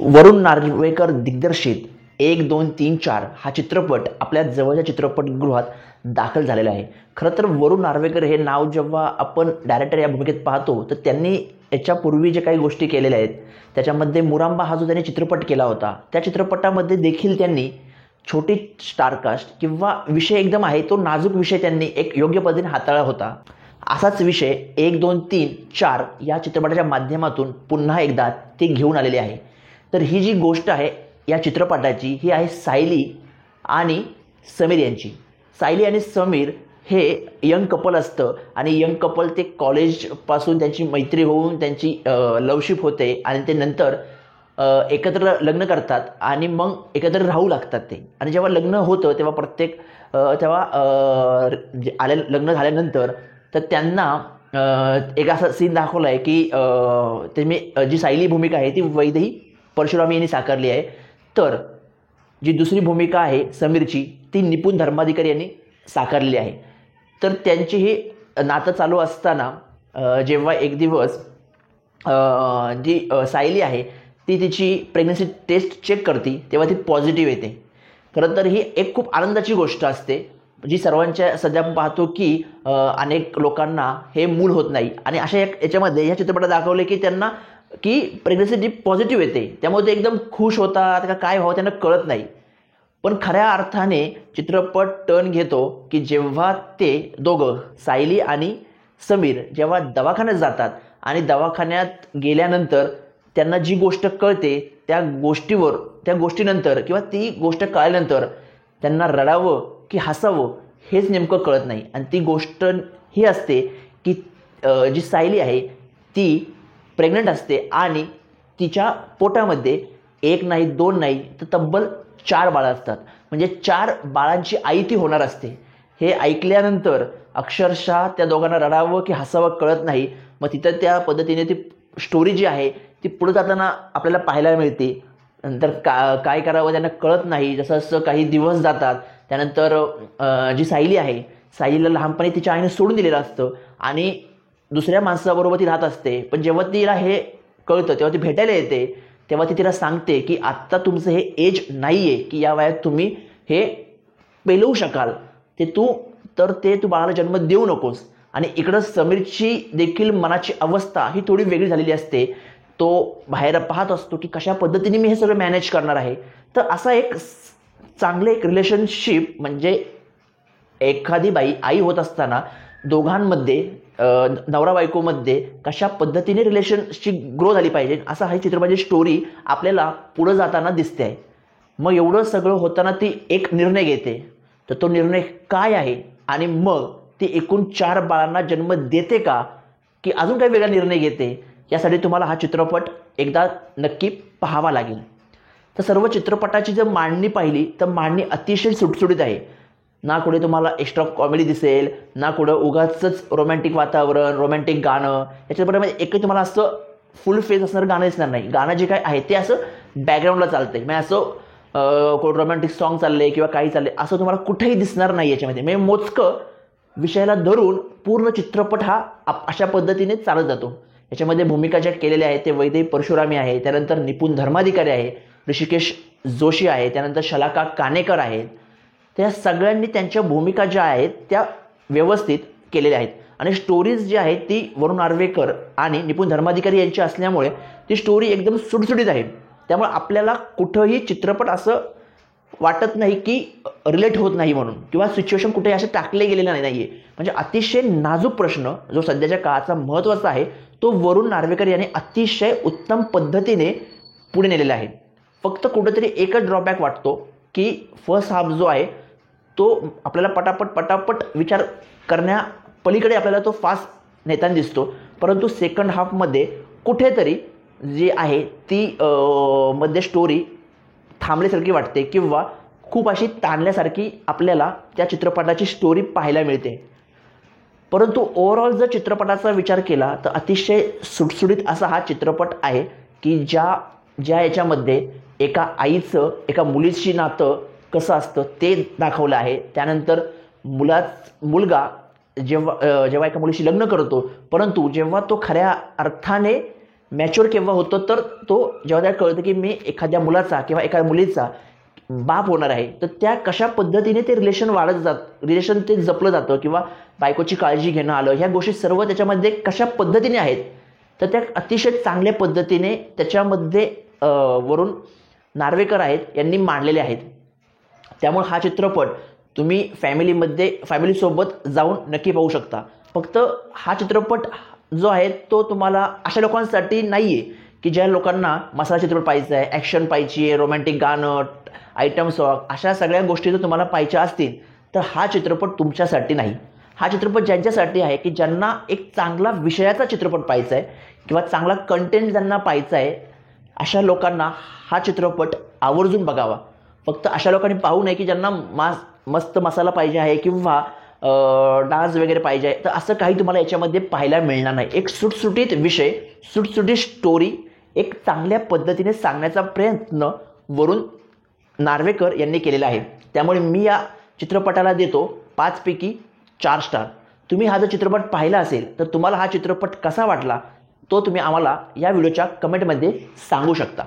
वरुण नार्वेकर दिग्दर्शित 1, 2, 3, 4 हा चित्रपट आपल्या जवळच्या चित्रपटगृहात दाखल झालेला आहे. खरं तर वरुण नार्वेकर हे नाव जेव्हा आपण डायरेक्टर या भूमिकेत पाहतो तर त्यांनी याच्यापूर्वी जे काही गोष्टी केलेल्या आहेत त्याच्यामध्ये मुरांबा हा जो त्यांनी चित्रपट केला होता त्या चित्रपटामध्ये देखील त्यांनी छोटी स्टारकास्ट किंवा विषय एकदम आहे तो नाजूक विषय त्यांनी एक योग्य पद्धतीने हाताळला होता. असाच विषय 1, 2, 3, 4 या चित्रपटाच्या माध्यमातून पुन्हा एकदा ते घेऊन आलेले आहे. तर ही जी गोष्ट आहे या चित्रपटाची ही आहे सायली आणि समीर यांची. सायली आणि समीर हे यंग कपल असतं आणि यंग कपल ते कॉलेजपासून त्यांची मैत्री होऊन त्यांची लवशिप होते आणि ते नंतर एकत्र लग्न करतात आणि मग एकत्र राहू लागतात ते. आणि जेव्हा लग्न होतं तेव्हा लग्न झाल्यानंतर तर त्यांना एक असा सीन दाखवला आहे की जी सायली भूमिका आहे ती वैदेही परशुरामी यांनी साकारली आहे. तर जी दुसरी भूमिका आहे समीरची ती निपुण धर्माधिकारी यांनी साकारलेली आहे. तर त्यांची ही नातं चालू असताना जेव्हा एक दिवस जी सायली आहे ती तिची प्रेग्नन्सी टेस्ट चेक करते तेव्हा ती पॉझिटिव्ह येते. खरं तर ही एक खूप आनंदाची गोष्ट असते जी सर्वांच्या सध्या आपण पाहतो की अनेक लोकांना हे मूल होत नाही आणि अशा याच्यामध्ये ह्या चित्रपटात दाखवले की त्यांना की प्रेग्नन्सी जी पॉझिटिव्ह येते त्यामुळे ते एकदम खुश होतात का काय व्हावं त्यांना कळत नाही. पण खऱ्या अर्थाने चित्रपट टर्न घेतो की जेव्हा ते दोघं सायली आणि समीर जेव्हा दवाखान्यात जातात आणि दवाखान्यात गेल्यानंतर त्यांना जी गोष्ट कळते त्या गोष्टीनंतर किंवा ती गोष्ट कळल्यानंतर त्यांना रडावं की हसावं हेच नेमकं कळत नाही. आणि ती गोष्ट ही असते की जी सायली आहे ती प्रेग्नंट असते आणि तिच्या पोटामध्ये 1 नाही 2 नाही तर तब्बल 4 बाळं असतात. म्हणजे 4 बाळांची आई ती होणार असते. हे ऐकल्यानंतर अक्षरशः त्या दोघांना रडावं की हसावं कळत नाही. मग तिथं त्या पद्धतीने ती स्टोरी जी आहे ती पुढे जाताना आपल्याला पाहायला मिळते. नंतर काय करावं त्यांना कळत नाही. जसं काही दिवस जातात त्यानंतर जी सायली आहे सायलीला लहानपणी तिच्या आईने सोडून दिलेलं असतं आणि दुसऱ्या माणसाबरोबर ती राहत असते. पण जेव्हा तिला हे कळतं तेव्हा ती भेटायला येते तेव्हा ती तिला सांगते की आत्ता तुमचं हे एज नाही आहे की या वयात तुम्ही हे पेलवू शकाल ते तू बाळाला जन्म देऊ नकोस. आणि इकडं समीरची देखील मनाची अवस्था ही थोडी वेगळी झालेली असते. तो बाहेर पाहत असतो की कशा पद्धतीने मी हे सगळं मॅनेज करणार आहे. तर असा एक चांगले एक रिलेशनशिप म्हणजे एखादी बाई आई होत असताना दोघांमध्ये नवरा बायकोमध्ये कशा पद्धतीने रिलेशनशिप ग्रो झाली पाहिजे असा हा चित्रपटाची स्टोरी आपल्याला पुढं जाताना दिसते आहे. मग एवढं सगळं होताना ती एक निर्णय घेते. तर तो निर्णय काय आहे आणि मग ती एकूण 4 बाळांना जन्म देते का की अजून काही वेगळा निर्णय घेते यासाठी तुम्हाला हा चित्रपट एकदा नक्की पाहावा लागेल. तर सर्व चित्रपटाची जर मांडणी पाहिली तर मांडणी अतिशय सुटसुटीत आहे. ना कुठे तुम्हाला एक्स्ट्रा कॉमेडी दिसेल ना कुठं उगाचच रोमॅन्टिक वातावरण रोमॅन्टिक गाणं. या चित्रपटामध्ये एकही तुम्हाला असं फुल फेस असणारं गाणं दिसणार नाही. गाणं जे काय आहे ते असं बॅकग्राऊंडला चालतंय म्हणजे असं कोण रोमॅन्टिक सॉन्ग चाललंय किंवा काही चाललंय असं तुम्हाला कुठेही दिसणार नाही याच्यामध्ये. म्हणजे मोजकं विषयाला धरून पूर्ण चित्रपट हा अशा पद्धतीने चालत जातो. याच्यामध्ये भूमिका ज्या केलेल्या आहेत ते वैदेही परशुरामी आहे, त्यानंतर निपुण धर्माधिकारी आहे, ऋषिकेश जोशी आहे, त्यानंतर शलाका कानेकर आहेत. त्या सगळ्यांनी त्यांच्या भूमिका ज्या आहेत त्या व्यवस्थित केलेल्या आहेत. आणि स्टोरीज जी आहे ती वरुण नार्वेकर आणि निपुण धर्माधिकारी यांची असल्यामुळे ती स्टोरी एकदम सुटसुटीत आहे. त्यामुळे आपल्याला कुठंही चित्रपट असं वाटत नाही की रिलेट होत नाही म्हणून किंवा सिच्युएशन कुठेही असे टाकले गेलेले नाही आहे. म्हणजे अतिशय नाजूक प्रश्न जो सध्याच्या काळाचा महत्त्वाचा आहे तो वरुण नार्वेकर यांनी अतिशय उत्तम पद्धतीने पुढे नेलेला आहे. फक्त कुठेतरी एकच ड्रॉबॅक वाटतो की फर्स्ट हाफ जो आहे तो आपल्याला पटापट विचार करण्या पलीकडे आपल्याला तो फास्ट नेताना दिसतो. परंतु सेकंड हाफमध्ये कुठेतरी जी आहे ती मध्ये स्टोरी थांबल्यासारखी वाटते किंवा खूप अशी ताणल्यासारखी आपल्याला त्या चित्रपटाची स्टोरी पाहायला मिळते. परंतु ओव्हरऑल जर चित्रपटाचा विचार केला तर अतिशय सुटसुटीत असा हा चित्रपट आहे की ज्या याच्यामध्ये एका आईचं एका मुलीशी नातं कसं असतं ते दाखवलं आहे. त्यानंतर मुलगा जेव्हा एका मुलीशी लग्न करतो परंतु जेव्हा तो खऱ्या अर्थाने मॅच्युअर केव्हा होतो, तर तो जेव्हा त्याला कळतं की मी एखाद्या मुलाचा किंवा एखाद्या मुलीचा बाप होणार आहे, तर त्या कशा पद्धतीने ते रिलेशन ते जपलं जातं किंवा बायकोची काळजी घेणं आलं, ह्या गोष्टी सर्व त्याच्यामध्ये कशा पद्धतीने आहेत, तर त्या अतिशय चांगल्या पद्धतीने त्याच्यामध्ये वरून नार्वेकर आहेत यांनी मांडलेले आहेत. त्यामुळे हा चित्रपट तुम्ही फॅमिलीसोबत जाऊन नक्की पाहू शकता. फक्त हा चित्रपट जो आहे तो तुम्हाला अशा लोकांसाठी नाही आहे की ज्या लोकांना मसाला चित्रपट पाहायचा आहे, ॲक्शन पाहिजे आहे, रोमॅन्टिक गाणं, आयटम सॉन्ग, अशा सगळ्या गोष्टी जर तुम्हाला पाहायच्या असतील तर हा चित्रपट तुमच्यासाठी नाही. हा चित्रपट ज्यांच्यासाठी आहे की ज्यांना एक चांगला विषयाचा चित्रपट पाहायचा आहे किंवा चांगला कंटेंट ज्यांना पाहायचा आहे, अशा लोकांना हा चित्रपट आवर्जून बघावा. फक्त अशा लोकांनी पाहू नये की ज्यांना मस्त मसाला पाहिजे आहे किंवा डान्स वगैरे पाहिजे आहे, तर असं काही तुम्हाला याच्यामध्ये पाहायला मिळणार नाही. एक सुटसुटीत विषय, सुटसुटीत स्टोरी, एक चांगल्या पद्धतीने सांगण्याचा प्रयत्न वरून नार्वेकर यांनी केलेला आहे. त्यामुळे मी या चित्रपटाला देतो 5 पैकी 4 स्टार. तुम्ही हा जर चित्रपट पाहिला असेल तर तुम्हाला हा चित्रपट कसा वाटला तो तुम्ही आम्हाला या व्हिडिओच्या कमेंटमध्ये सांगू शकता.